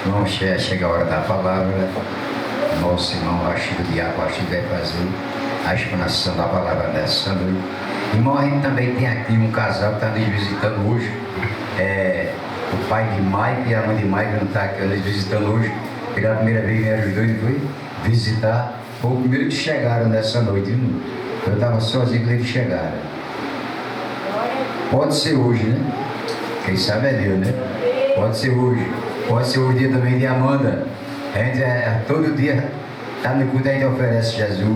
Irmão, chega a hora da palavra. Nosso irmão Rachid Diabo vai fazer a explanação da palavra nessa noite. Irmão, a gente também tem aqui um casal que está nos visitando hoje. O pai de Mike e a mãe de Mike não está aqui nos visitando hoje. Pela primeira vez vieram os dois, foi visitar. Foi o primeiro que chegaram nessa noite. Irmão. Eu estava sozinho quando eles chegaram. Pode ser hoje, né? Quem sabe é Deus, né? Pode ser hoje. Pode ser o dia também de Amanda. A gente todo dia está no culto, a gente oferece Jesus.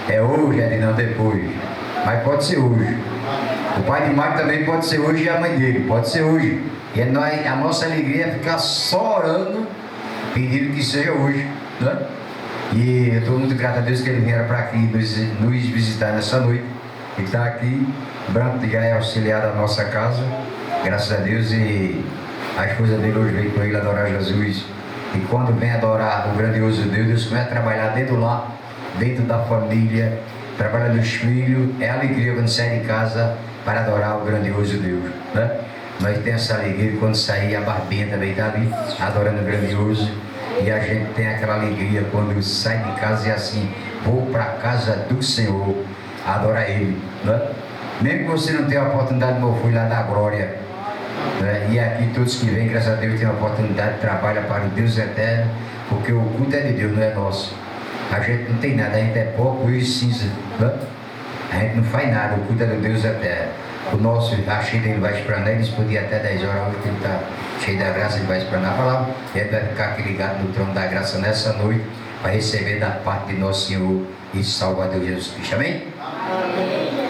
É hoje, é de não depois. Mas pode ser hoje. O pai de Mike também pode ser hoje e a mãe dele. Pode ser hoje. E a nossa alegria é ficar só orando, pedindo que seja hoje. Né? E eu estou muito grato a Deus que ele vieram para aqui nos visitar nessa noite. Ele está aqui. Branco já é auxiliar da nossa casa. Graças a Deus. E a esposa dele hoje veio com ele adorar Jesus. E quando vem adorar o grandioso Deus, Deus começa a trabalhar dentro do lar, dentro da família, trabalha nos filhos. É alegria quando sai de casa para adorar o grandioso Deus. Né? Nós temos essa alegria quando sair, a barbinha também está ali, adorando o grandioso. E a gente tem aquela alegria quando sai de casa e assim, vou para a casa do Senhor, adorar Ele. Né? Mesmo que você não tenha a oportunidade, eu fui lá da glória. E aqui todos que vêm, graças a Deus, têm a oportunidade de trabalhar para o Deus eterno, porque o culto é de Deus, não é nosso. A gente não tem nada, a gente é pouco e cinza. Né? A gente não faz nada, o culto é do Deus eterno. O nosso Rachid, ele vai explanar, eles podiam até 10 horas hoje, que ele está cheio da graça, ele vai explanar a palavra. E ele vai ficar aqui ligado no trono da graça nessa noite, para receber da parte de nosso Senhor e Salvador Jesus Cristo. Amém? Amém.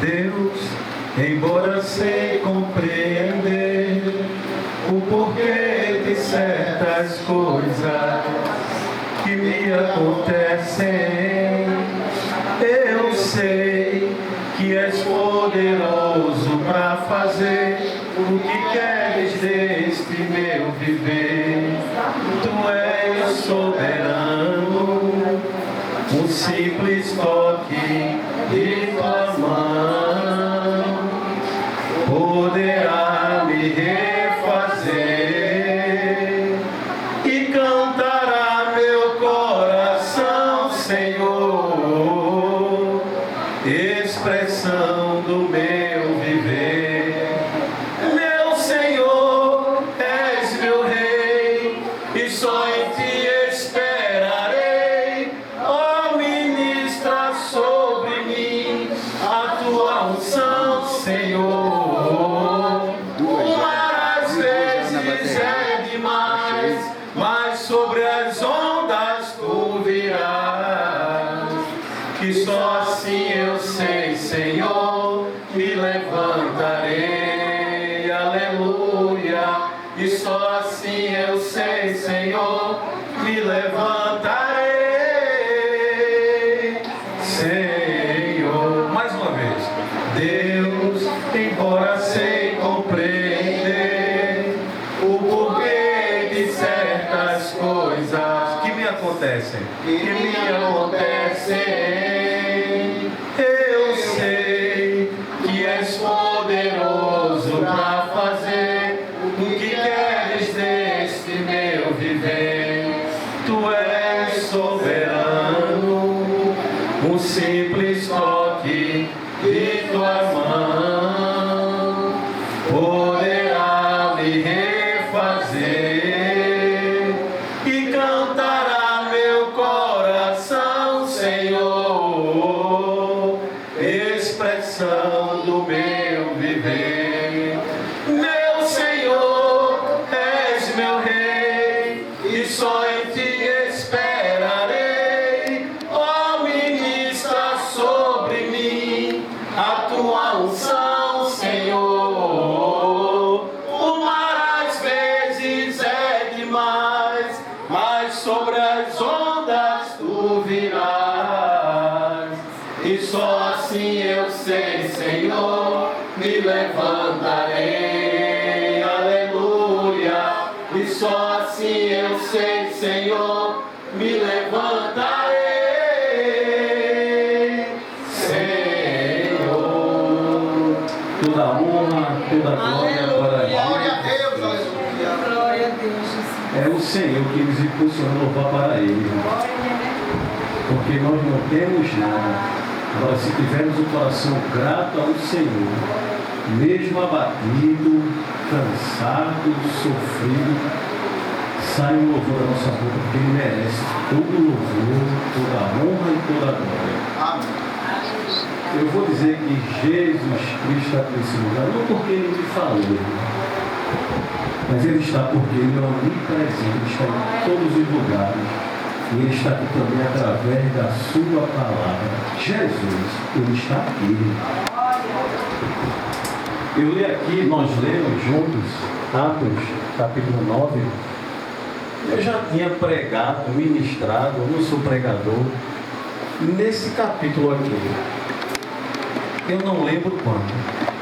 Deus, embora sei compreender o porquê de certas coisas que me acontecem, eu sei que és poderoso para fazer o que queres deste meu viver. Tu és soberano, um simples toque de tua mão poderá me refazer e cantará meu coração, Senhor, expressão do meu viver. Meu Senhor, és meu Rei e só em ti esperarei. Ó, ministra sobre mim a tua unção, Senhor. Uma às vezes é demais, mas sobre as ondas tu virás. Que só assim eu sei, Senhor, me levantarei, aleluia. E só assim eu sei, Senhor, me levantarei, Senhor. Mais uma vez. Deus, embora sei compreender o porquê de certas coisas que me acontecem, eu sei que és poderoso para fazer o que queres deste meu viver. Tu és soberano, um simples toque de tua mão poderá me refazer e cantará meu coração, Senhor, expressão do meu viver. Meu Senhor, és meu Rei e só em ti esperarei. Ó, ministra sobre mim a tua unção, Senhor. O mar às vezes é demais, mas sobre as ondas tu virás. E só assim eu sei, Senhor, me levantarei, aleluia. E só assim eu sei, Senhor, me levantarei, Senhor. Toda a honra, toda a glória para Glória a Deus. Deus, aleluia. Glória a Deus, Jesus. É o Senhor que nos impulsiona a louvar para Ele. Porque nós não temos nada. Agora, se tivermos o coração grato ao Senhor, mesmo abatido, cansado, sofrido, sai um louvor da nossa boca, porque Ele merece todo o louvor, toda a honra e toda a glória. Amém. Eu vou dizer que Jesus Cristo está nesse lugar, não porque Ele me falou, mas Ele está porque Ele é onipresente, Ele está em todos os lugares. E Ele está aqui também através da sua palavra. Jesus, Ele está aqui. Eu li aqui, nós lemos juntos, Atos, capítulo 9. Eu já tinha pregado, ministrado, eu não sou pregador, nesse capítulo aqui. Eu não lembro quando.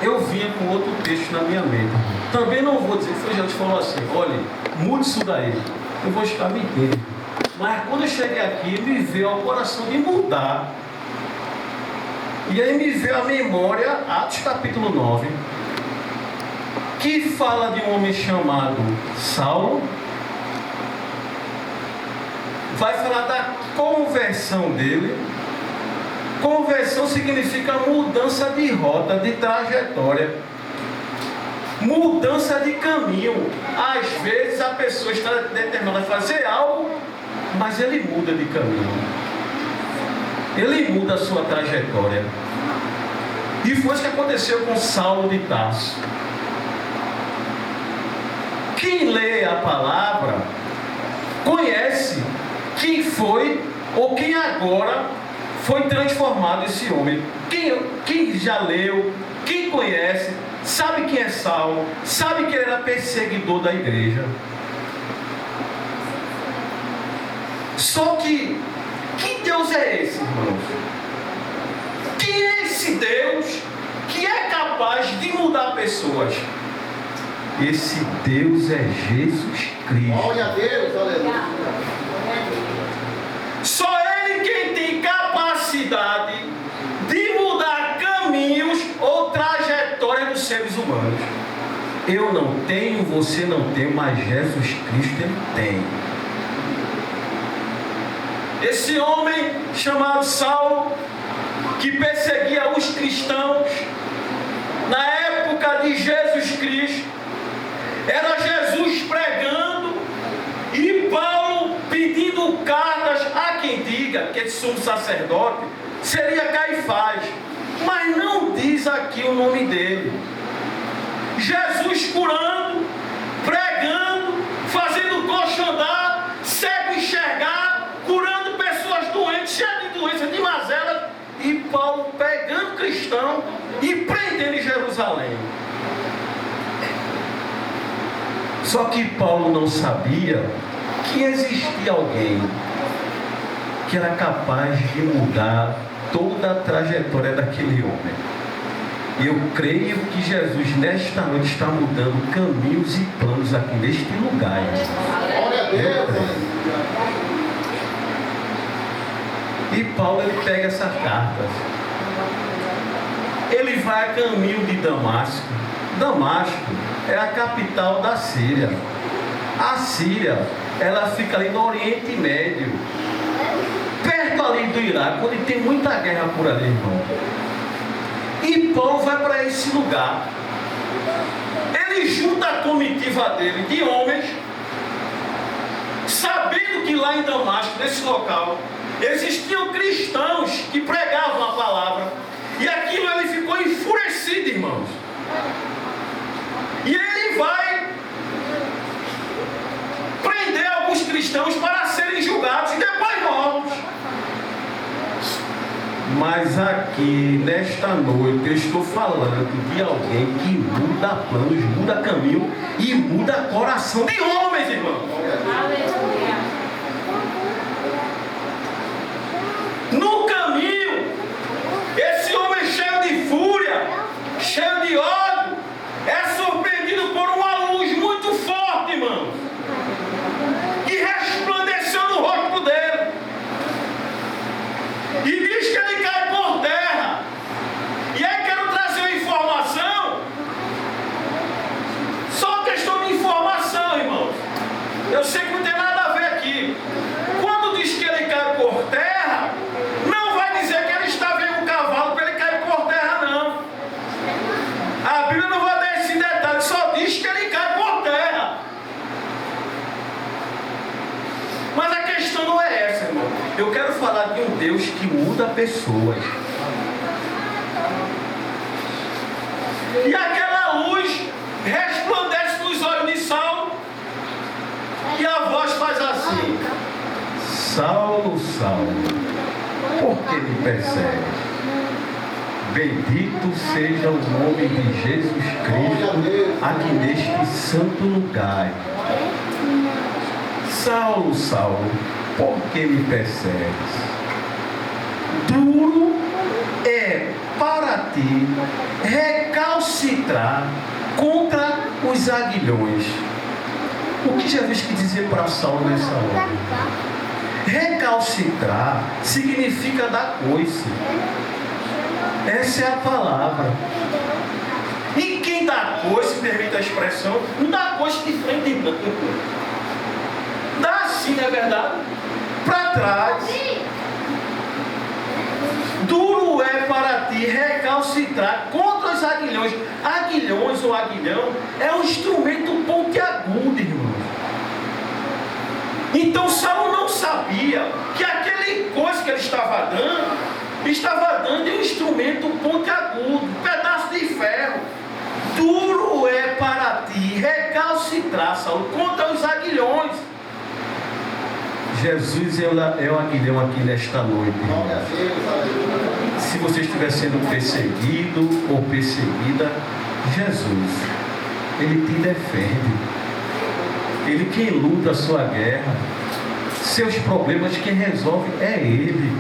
Eu vinha com outro texto na minha mente. Também não vou dizer, foi Jesus falou assim, olha, mude isso daí. Eu vou estar mentindo. Mas quando eu cheguei aqui, me veio ao coração de mudar. E aí me veio a memória, Atos capítulo 9, que fala de um homem chamado Saulo. Vai falar da conversão dele. Conversão significa mudança de rota, de trajetória, mudança de caminho. Às vezes a pessoa está determinada a fazer algo, mas ele muda de caminho, ele muda a sua trajetória. E foi isso que aconteceu com Saulo de Tarso. Quem lê a palavra conhece quem foi ou quem agora foi transformado esse homem. Quem já leu, quem conhece, sabe quem é Saulo, sabe que ele era perseguidor da igreja. Só que Deus é esse, irmãos? Quem é esse Deus que é capaz de mudar pessoas? Esse Deus é Jesus Cristo. Glória a Deus, aleluia. Só Ele quem tem capacidade de mudar caminhos ou trajetória dos seres humanos. Eu não tenho, você não tem, mas Jesus Cristo Ele tem. Esse homem chamado Saulo, que perseguia os cristãos, na época de Jesus Cristo, era Jesus pregando e Paulo pedindo cartas a quem diga que esse sumo sacerdote seria Caifás, mas não diz aqui o nome dele. Jesus curando, pregando, fazendo coxo andar, cego enxergar, curando pessoas doentes, cheias de doenças, de mazelas, e Paulo pegando cristão e prendendo em Jerusalém. Só que Paulo não sabia que existia alguém que era capaz de mudar toda a trajetória daquele homem. Eu creio que Jesus nesta noite está mudando caminhos e planos aqui neste lugar. Glória a Deus. E Paulo ele pega essas cartas. Ele vai a caminho de Damasco. Damasco é a capital da Síria. A Síria, ela fica ali no Oriente Médio, perto ali do Iraque, onde tem muita guerra por ali, irmão. E Paulo vai para esse lugar. Ele junta a comitiva dele de homens, sabendo que lá em Damasco, nesse local, existiam cristãos que pregavam a palavra. E aquilo ele ficou enfurecido, irmãos. E ele vai prender alguns cristãos para serem julgados e depois mortos. Mas aqui, nesta noite, eu estou falando de alguém que muda planos, muda caminho e muda coração de homens, irmãos. Aleluia. No caminho, esse homem cheio de fúria, cheio de ódio, é surpreendido por uma luz muito forte, irmãos, que resplandeceu no rosto dele. E diz que ele cai por terra. E aí quero trazer uma informação Deus que muda pessoas. E aquela luz resplandece nos olhos de Saulo. E a voz faz assim: Saulo, Saulo, por que me persegues? Bendito seja o nome de Jesus Cristo aqui neste santo lugar. Saulo, Saulo, por que me persegues? Duro é para ti recalcitrar contra os aguilhões. O que Jesus quis dizer para Saulo nessa hora? Recalcitrar significa dar coice. Essa é a palavra. E quem dá coice, permita a expressão, não dá coice de frente, não. Dá assim, não é verdade? Para trás. Duro é para ti recalcitrar contra os aguilhões. Aguilhões ou aguilhão é um instrumento pontiagudo, irmãos. Então Saulo não sabia que aquele coisa que ele estava dando um instrumento pontiagudo, um pedaço de ferro. Duro é para ti recalcitrar, Saulo, contra os aguilhões. Jesus é o aguilhão aqui nesta noite. Se você estiver sendo perseguido ou perseguida, Jesus, Ele te defende. Ele quem luta a sua guerra. Seus problemas quem resolve é Ele.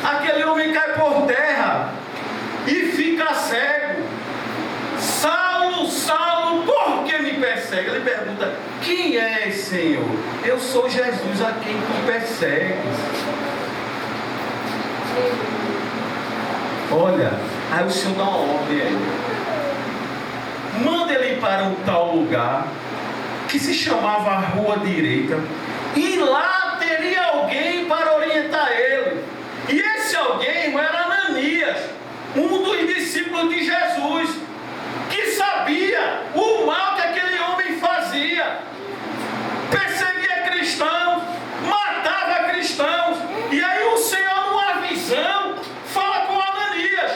Aquele homem cai por terra e fica cego. Saulo, Saulo, por que me persegue? Ele pergunta: quem és, Senhor? Eu sou Jesus a quem tu persegues. Olha, aí o Senhor dá uma ordem a ele. Manda ele para um tal lugar que se chamava a Rua Direita, e lá teria alguém para orientar ele. E esse alguém era Ananias, um dos discípulos de Jesus, que sabia o mal que aquele homem fazia. Perseguia cristãos, matava cristãos. E aí o Senhor, numa visão, fala com Ananias.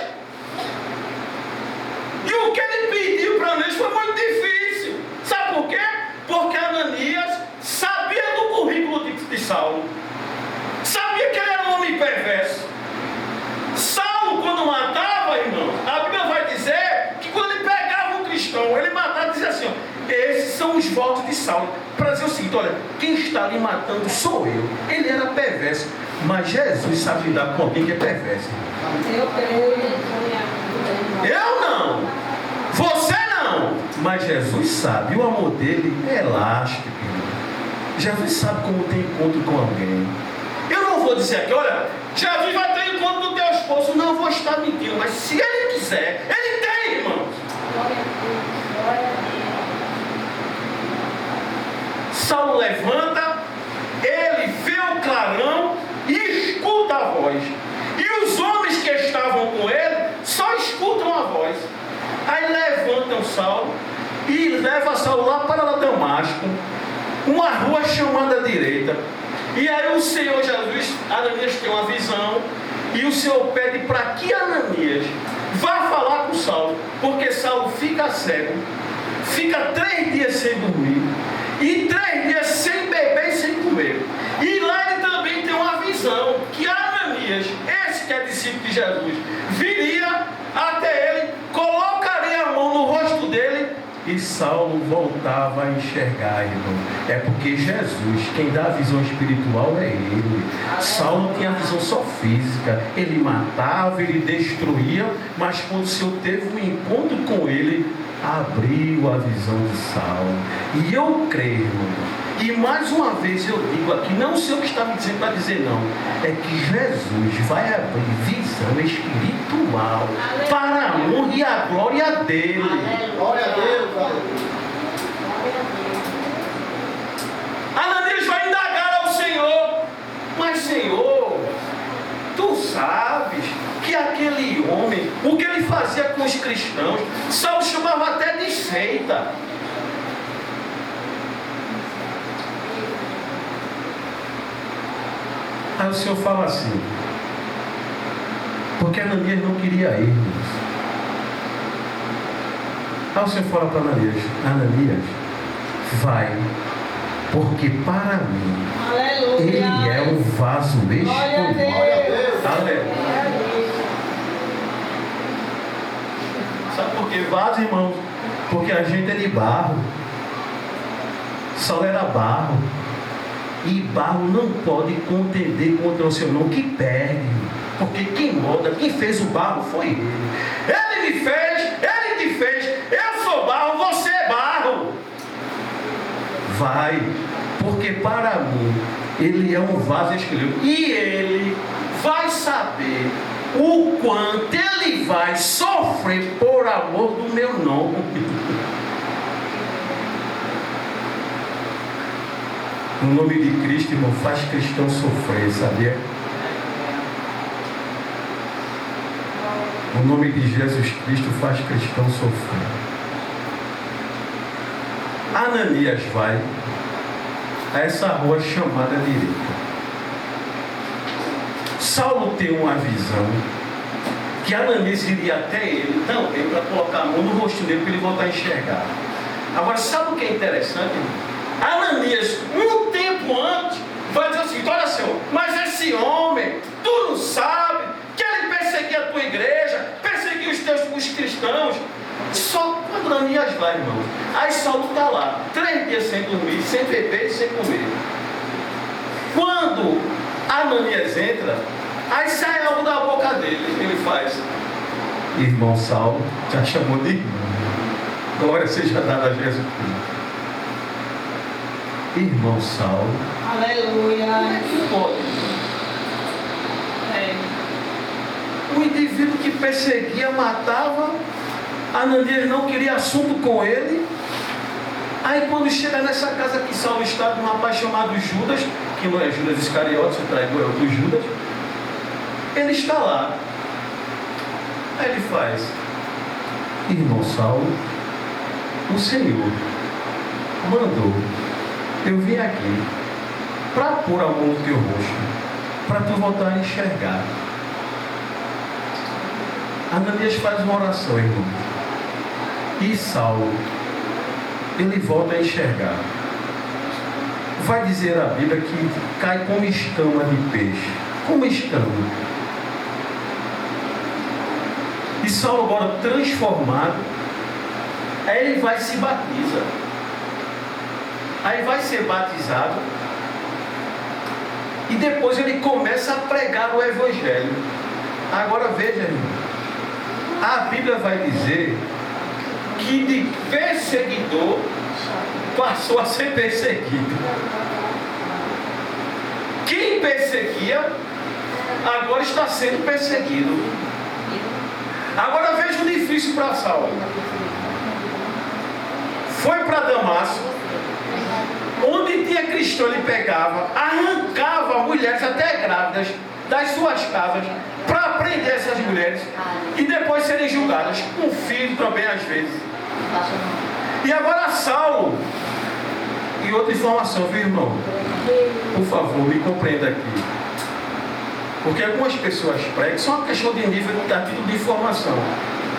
E o que ele pediu para Ananias foi muito difícil. Sabe por quê? Porque Ananias sabia do currículo de Saulo. Sabia que ele era um homem perverso. Saulo, quando matava, irmão, a Bíblia vai dizer que quando ele pegava um cristão, ele matava e dizia assim: ó, esses são os votos de Saulo. Para dizer o seguinte: olha, quem está ali matando sou eu. Ele era perverso, mas Jesus sabe lidar com alguém que é perverso. Eu não, você não, mas Jesus sabe. O amor dele é elástico, irmão. Jesus sabe como ter encontro com alguém. Eu não vou dizer aqui: olha, Jesus vai ter encontro do teu esposo. Não vou estar mentindo, mas se ele quiser, ele tem, irmão. Saulo levanta, ele vê o clarão e escuta a voz. E os homens que estavam com ele só escutam a voz. Aí levantam Saulo e leva Saulo lá para Damasco, uma rua chamada direita. E aí o Senhor Jesus, Ananias tem uma visão, e o Senhor pede para que Ananias vá falar com Saulo, porque Saulo fica cego, fica 3 dias sem dormir, e 3 dias sem beber e sem comer. E lá ele também tem uma visão, que Ananias, esse que é discípulo de Jesus, viria até ele, colocaria a mão no rosto dele, e Saulo voltava a enxergar, irmão. É porque Jesus, quem dá a visão espiritual é Ele. Saulo tinha a visão só física. Ele matava, ele destruía, mas quando o Senhor teve um encontro com ele, abriu a visão de Saulo. E eu creio, irmão, e mais uma vez eu digo aqui, não sei o que está me dizendo para dizer não, é que Jesus vai abrir visão espiritual para a honra e a glória dele. Glória a Deus, Ananias vai indagar ao Senhor: mas Senhor, tu sabes que aquele homem, o que ele fazia com os cristãos, Saulo chamava até de seita. Aí o Senhor fala assim, porque Ananias não queria ir, irmãos. Aí o Senhor fala para Ananias, Ananias, vai, porque para mim Aleluia. ele é um vaso Glória a escolhido. Deus. Aleluia. Sabe por que vaso, irmãos? Porque a gente é de barro. Saulo era barro. E barro não pode contender contra o seu nome que perde. Porque quem molda, quem fez o barro foi ele. Ele me fez, ele te fez. Eu sou barro, você é barro. Vai, porque para mim ele é um vaso escolhido. E ele vai saber o quanto ele vai sofrer por amor do meu nome. O nome de Cristo, irmão, faz cristão sofrer, sabia? O nome de Jesus Cristo faz cristão sofrer. Ananias vai a essa rua chamada direita. Saulo tem uma visão que Ananias iria até ele também para colocar a mão no rosto dele para ele voltar a enxergar. Agora, sabe o que é interessante, irmão? Ananias, um tempo antes, vai dizer assim, olha Senhor, mas esse homem, tu não sabe que ele perseguia a tua igreja, perseguia os cristãos. Só quando Ananias vai, irmão. Aí Saulo está lá, 3 dias sem dormir, sem beber e sem comer. Quando Ananias entra, aí sai algo da boca dele, ele faz, irmão Saulo, já chamou de irmão. Glória seja dada a Jesus Cristo. Irmão Saulo. Aleluia. Pode. O indivíduo que perseguia, matava, Ananias não queria assunto com ele. Aí quando chega nessa casa que Saulo está, um rapaz chamado Judas, que não é Judas Iscariotes, o traidor é outro Judas, ele está lá. Aí ele faz, irmão Saulo, o Senhor mandou eu vim aqui para pôr a mão no teu rosto, para tu voltar a enxergar. Ananias faz uma oração, irmão. E Saulo, ele volta a enxergar. Vai dizer a Bíblia que cai como escama de peixe. Como escama. E Saulo agora transformado, aí ele vai e se batiza. Aí vai ser batizado e depois ele começa a pregar o Evangelho. Agora veja, irmão, a Bíblia vai dizer que de perseguidor passou a ser perseguido. Quem perseguia agora está sendo perseguido. Agora veja o difícil para Saulo. Foi para Damasco. Onde tinha cristão, ele pegava, arrancava mulheres até grávidas das suas casas para prender essas mulheres e depois serem julgadas, com filho também às vezes. E agora Saulo, e outra informação, viu, irmão? Por favor, me compreenda aqui. Porque algumas pessoas pregam, só uma questão de nível de título de informação,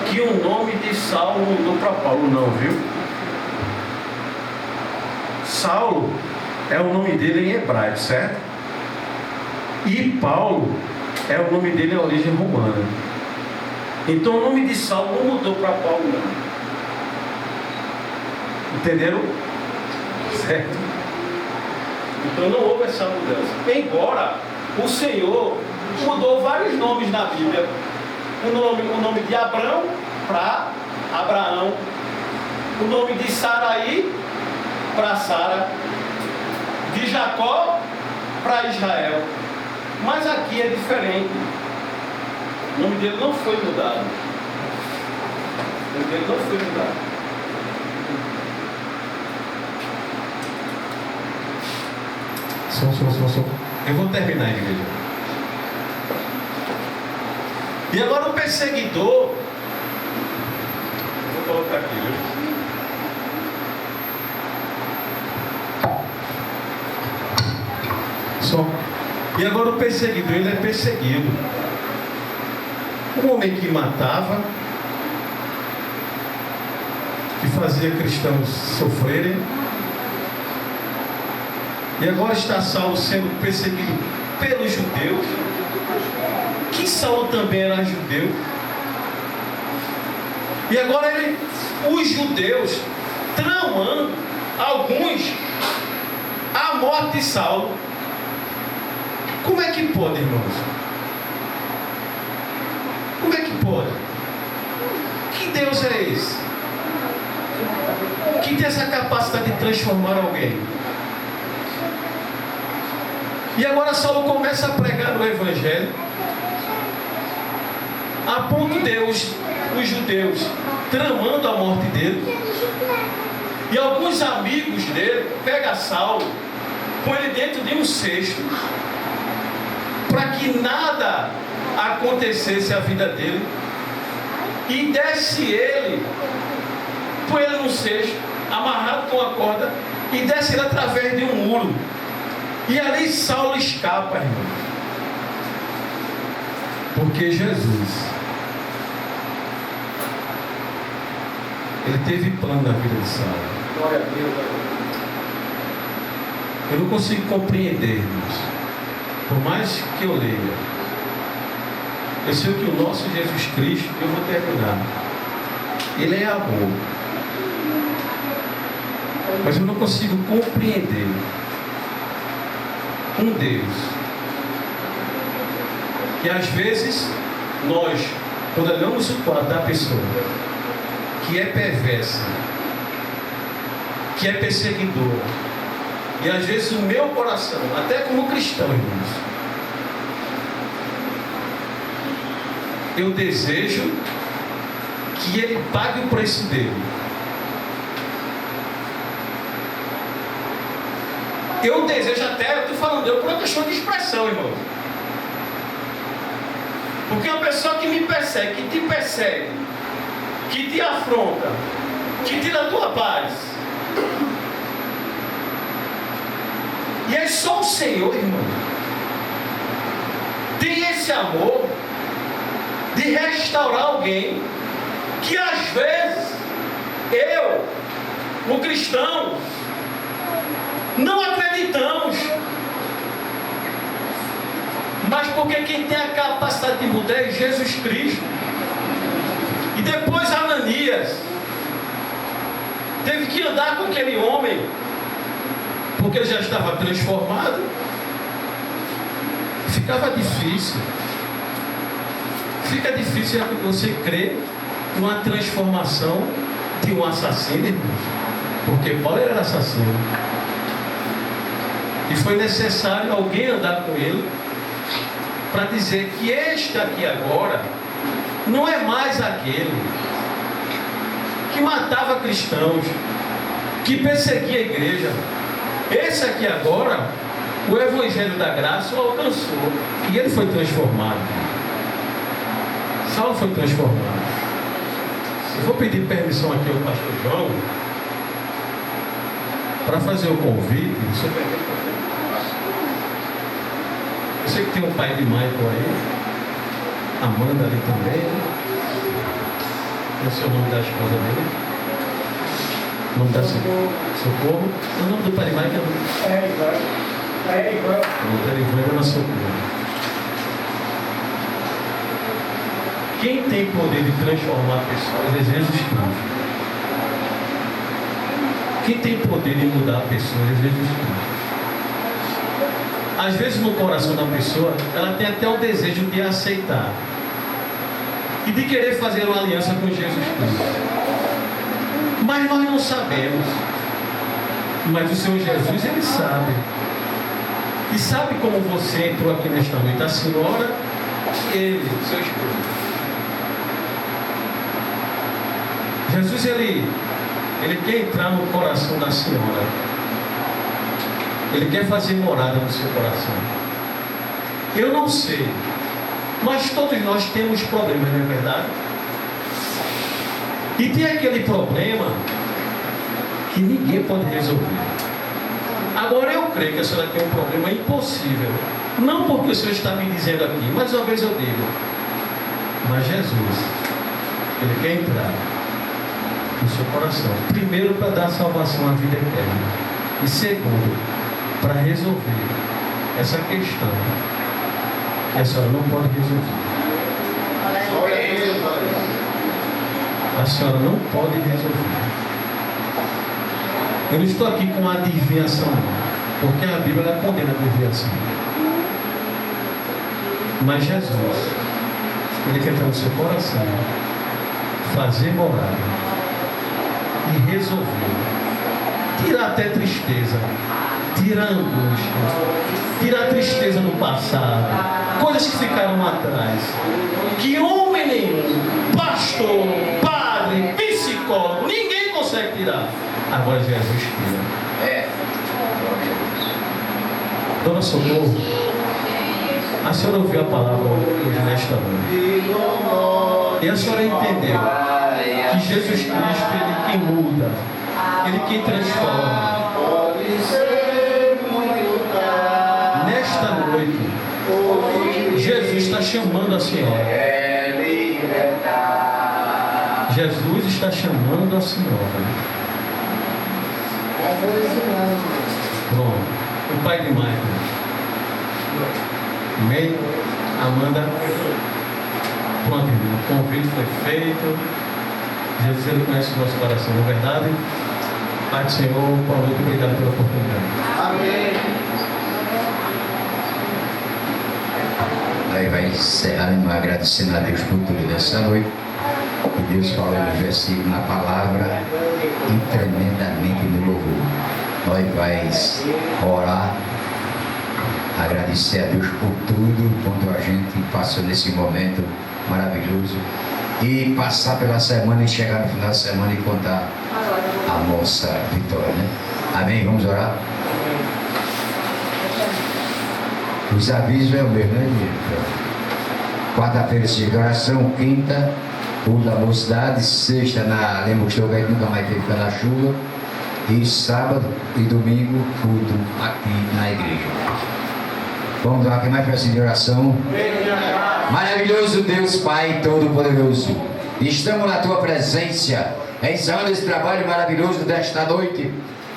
que o nome de Saulo mudou para Paulo, não, viu? Saulo é o nome dele em hebraico, certo? E Paulo é o nome dele em origem romana. Então o nome de Saulo não mudou para Paulo, não. Entenderam? Certo? Então não houve essa mudança. Embora o Senhor mudou vários nomes na Bíblia. O nome de Abrão para Abraão. O nome de Saraí para Sara, de Jacó para Israel. Mas aqui é diferente. O nome dele não foi mudado. O nome dele não foi mudado. Som. Eu vou terminar a igreja. E agora o perseguidor. Vou colocar aqui, viu? E agora o perseguidor, ele é perseguido. Um homem que matava, que fazia cristãos sofrerem, e agora está Saulo sendo perseguido pelos judeus, que Saulo também era judeu. E agora os judeus tramando alguns a morte de Saulo. Como é que pode, irmãos? Como é que pode? Que Deus é esse? Que tem essa capacidade de transformar alguém? E agora Saulo começa a pregar no Evangelho, a ponto de os judeus tramando a morte dele, e alguns amigos dele pegam Saulo, põe ele dentro de um cesto, para que nada acontecesse à vida dele, e desce ele, põe ele num cesto, amarrado com a corda, e desce ele através de um muro, e ali Saulo escapa, irmão, porque Jesus, ele teve plano na vida de Saulo. Glória a Deus. Eu não consigo compreender, irmãos. Por mais que eu leia, eu sei que o nosso Jesus Cristo, eu vou terminar, ele é amor. Mas eu não consigo compreender um Deus que às vezes nós, quando olhamos o quadro da pessoa que é perversa, que é perseguidora, e às vezes o meu coração, até como cristão, irmãos, eu desejo que ele pague o preço dele. Eu desejo até, eu estou falando, eu por uma questão de expressão, irmão. Porque uma pessoa que me persegue, que te persegue, que te afronta, que tira a tua paz, e é só o Senhor, irmão, tem esse amor de restaurar alguém que às vezes eu, o cristão, não acreditamos, mas porque quem tem a capacidade de mudar é Jesus Cristo. E depois Ananias teve que andar com aquele homem, porque ele já estava transformado. Ficava difícil. Fica difícil você crer numa transformação de um assassino, irmãos, porque Paulo era assassino. E foi necessário alguém andar com ele para dizer que este aqui agora não é mais aquele que matava cristãos, que perseguia a igreja. Esse aqui agora, o Evangelho da Graça o alcançou e ele foi transformado. Saulo foi transformado. Eu vou pedir permissão aqui ao pastor João para fazer o convite. Eu sei que tem um pai de Michael aí, Amanda ali também, né? Não sei o nome da esposa dele. O nome da Socorro. O nome do pai de Michael é Ivan. O nome da Ivan é na Socorro. Quem tem poder de transformar pessoas é Jesus Cristo. Quem tem poder de mudar pessoas é Jesus Cristo. Às vezes no coração da pessoa, ela tem até o desejo de aceitar e de querer fazer uma aliança com Jesus Cristo. Mas nós não sabemos. Mas o Senhor Jesus, Ele sabe. E sabe como você entrou aqui nesta noite? A senhora, ele, seu esposo. Jesus, ele quer entrar no coração da senhora. Ele quer fazer morada no seu coração. Eu não sei, mas todos nós temos problemas, não é verdade? E tem aquele problema que ninguém pode resolver. Agora eu creio que a senhora tem um problema impossível Não porque o Senhor está me dizendo aqui, mas uma vez eu digo, mas Jesus, Ele quer entrar no seu coração. Primeiro, para dar salvação à vida eterna. E segundo, para resolver essa questão que a senhora não pode resolver. Glória a Deus, aleluia. A senhora não pode resolver. Eu não estou aqui com a adivinhação, porque a Bíblia ela condena a adivinhação. Mas Jesus, Ele quer entrar no seu coração, fazer morada e resolver. Tirar até tristeza, tirar a angústia, tirar a tristeza no passado, coisas que ficaram atrás, que homem nenhum, pastor, padre, psicólogo, ninguém consegue tirar. Agora Jesus tira. Dona Socorro, a senhora ouviu a palavra hoje nesta noite, e a senhora entendeu que Jesus Cristo, Ele quem muda, Ele quem transforma. Nesta noite, Jesus está chamando a senhora. Jesus está chamando a senhora. Pronto. O pai de Michael. Amém? Amanda. Pronto, irmão. O convite foi feito. Jesus, Ele conhece o nosso coração, não é verdade? Pai do Senhor, Paulo, muito obrigado pela oportunidade. Amém. Aí vai encerrando, agradecendo a Deus por tudo dessa noite. E Deus falou no versículo, na palavra, e tremendamente no louvor. Nós vamos orar, agradecer a Deus por tudo, quanto a gente passou nesse momento maravilhoso. E passar pela semana e chegar no final da semana e contar a nossa vitória, né? Amém? Vamos orar? Os avisos é o mesmo, né? Quarta-feira, de oração, quinta, o da mocidade, sexta, mostrou que a gente nunca mais teve pela chuva, e sábado e domingo, tudo aqui na igreja. Vamos dar aqui mais para de oração. Maravilhoso Deus Pai Todo-Poderoso, estamos na Tua presença, encerrando esse trabalho maravilhoso desta noite,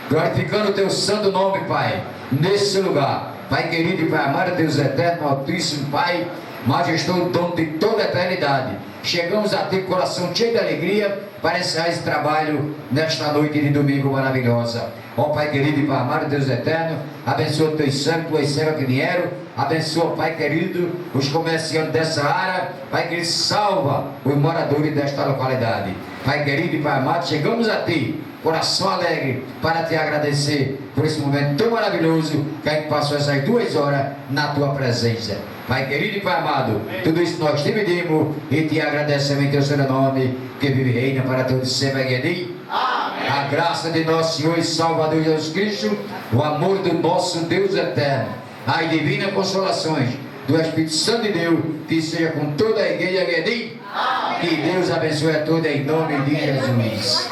glorificando o Teu santo nome, Pai, nesse lugar. Pai querido e Pai amado, Deus eterno, altíssimo Pai, majestoso, dono de toda a eternidade, chegamos a Ti com o coração cheio de alegria para encerrar esse trabalho nesta noite de domingo maravilhosa. Ó Pai querido e Pai amado, Deus eterno, abençoa os Teus servos, Tuas servas que vieram, abençoa, Pai querido, os comerciantes dessa área, Pai querido, salva os moradores desta localidade. Pai querido e Pai amado, chegamos a Ti, coração alegre, para Te agradecer por esse momento tão maravilhoso que a gente passou essas 2 horas na Tua presença. Pai querido e Pai amado, tudo isso nós te pedimos e Te agradecemos em Teu santo nome, que vive e reina para todos sempre. A graça de nosso Senhor e Salvador Jesus Cristo, o amor do nosso Deus eterno, as divinas consolações do Espírito Santo de Deus, que seja com toda a igreja que diz, que Deus abençoe a todos em nome de Jesus.